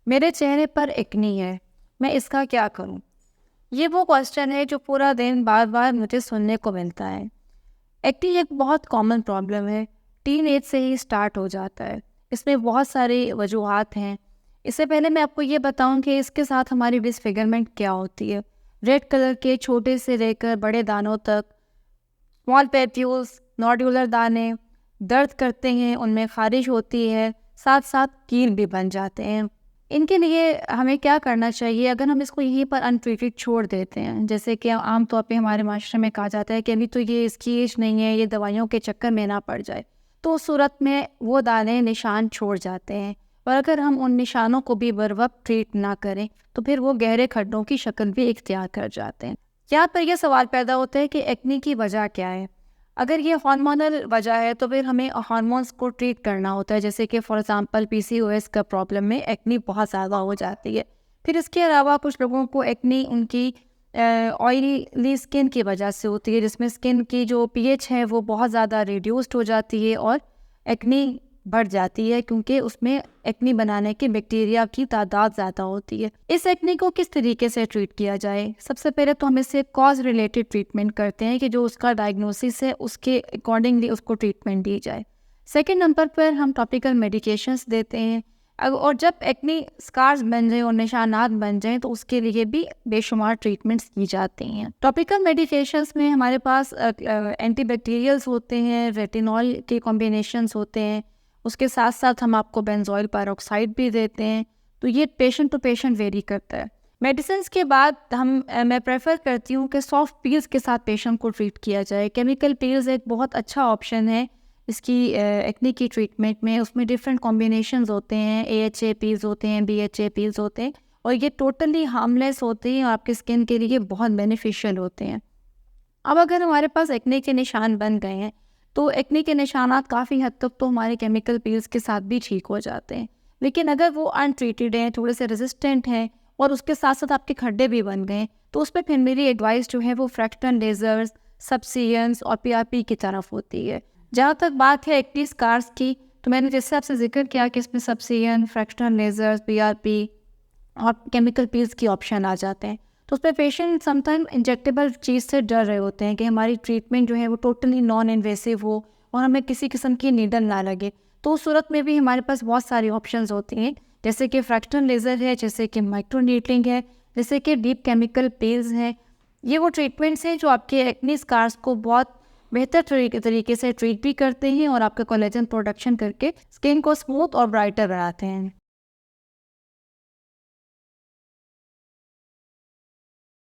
मेरे चेहरे पर एक्नी है, मैं इसका क्या करूं? ये वो क्वेश्चन है जो पूरा दिन बार बार मुझे सुनने को मिलता है। एक्नी एक बहुत कॉमन प्रॉब्लम है, टीन एज से ही स्टार्ट हो जाता है। इसमें बहुत सारी वजूहात हैं। इससे पहले मैं आपको ये बताऊं कि इसके साथ हमारी डिसफिगरमेंट क्या होती है। रेड कलर के छोटे से लेकर बड़े दानों तक, स्मॉल पेट्यूल्स, नोड्यूलर दाने दर्द करते हैं, उनमें खारिश होती है, साथ साथ कील भी बन जाते हैं। इनके लिए हमें क्या करना चाहिए अगर हम इसको यहीं पर अनट्रीटेड छोड़ देते हैं? जैसे कि आम तौर पे हमारे माशरे में कहा जाता है कि अभी तो ये इसकी एज नहीं है, ये दवाइयों के चक्कर में ना पड़ जाए। तो उस सूरत में वो दाने निशान छोड़ जाते हैं, और अगर हम उन निशानों को भी बर वक्त ट्रीट ना करें तो फिर वो गहरे खड्डों की शक्ल भी इख्तियार कर जाते हैं। यहाँ पर यह सवाल पैदा होता है कि एक्ने की वजह क्या है। अगर ये हार्मोनल वजह है तो फिर हमें हार्मोन्स को ट्रीट करना होता है, जैसे कि फॉर एग्जांपल पीसीओएस का प्रॉब्लम में एक्नी बहुत ज़्यादा हो जाती है। फिर इसके अलावा कुछ लोगों को एक्नी उनकी ऑयली स्किन की वजह से होती है, जिसमें स्किन की जो पीएच है वो बहुत ज़्यादा रिड्यूस्ड हो जाती है और एक्नी बढ़ जाती है, क्योंकि उसमें एक्नी बनाने के बैक्टीरिया की तादाद ज़्यादा होती है। इस एक्नी को किस तरीके से ट्रीट किया जाए? सबसे पहले तो हम इससे कॉज रिलेटेड ट्रीटमेंट करते हैं कि जो उसका डायग्नोसिस है उसके अकॉर्डिंगली उसको ट्रीटमेंट दी जाए। सेकेंड नंबर पर हम टॉपिकल मेडिकेशंस देते हैं। और जब एक्नी स्कार्स बन जाए और निशानात बन जाएं तो उसके लिए भी बेशुमार ट्रीटमेंट्स की जाती हैं। टॉपिकल मेडिकेशंस में हमारे पास एंटीबैक्टीरियल्स होते हैं, रेटिनॉल के कॉम्बिनेशंस होते हैं, उसके साथ साथ हम आपको बेंजोइल पेरोक्साइड भी देते हैं। तो ये पेशेंट टू पेशेंट वेरी करता है। मेडिसिन के बाद मैं प्रेफर करती हूँ कि सॉफ्ट पील्स के साथ पेशेंट को ट्रीट किया जाए। केमिकल पील्स एक बहुत अच्छा ऑप्शन है इसकी एक्ने की ट्रीटमेंट में। उसमें डिफरेंट कॉम्बिनेशंस होते हैं, AHA पील्स होते हैं, BHA पील्स होते हैं, और ये टोटली हार्मलेस होते हैं और आपकी स्किन के लिए बहुत बेनिफिशियल होते हैं। अब अगर हमारे पास एक्ने के निशान बन गए हैं तो एक्ने के निशानात काफ़ी हद तक तो हमारे केमिकल पील्स के साथ भी ठीक हो जाते हैं। लेकिन अगर वो अनट्रीटेड हैं, थोड़े से रेजिस्टेंट हैं, और उसके साथ साथ आपके खड्डे भी बन गए, तो उस पर फिर मेरी एडवाइस जो है वो फ्रैक्शनल लेजर्स, सब्सियंस और PRP की तरफ होती है। जहाँ तक बात है एक्ने स्कार्स की, तो मैंने जैसे आपसे जिक्र किया कि इसमें सब्सियन, फ्रैक्शनल लेजर्स, PRP और केमिकल पील्स की ऑप्शन आ जाते हैं। तो उसमें पेशेंट समटाइम इंजेक्टेबल चीज़ से डर रहे होते हैं कि हमारी ट्रीटमेंट जो है वो टोटली नॉन इन्वेसिव हो और हमें किसी किस्म की नीडल ना लगे। तो उस सूरत में भी हमारे पास बहुत सारी ऑप्शंस होती हैं, जैसे कि फ्रैक्शनल लेज़र है, जैसे कि माइक्रो नीडलिंग है, जैसे कि डीप केमिकल पील्स हैं। ये वो ट्रीटमेंट्स हैं जो आपके एक्ने स्कार्स को बहुत बेहतर तरीके से ट्रीट भी करते हैं और आपका कोलेजन प्रोडक्शन करके स्किन को स्मूथ और ब्राइटर बनाते हैं।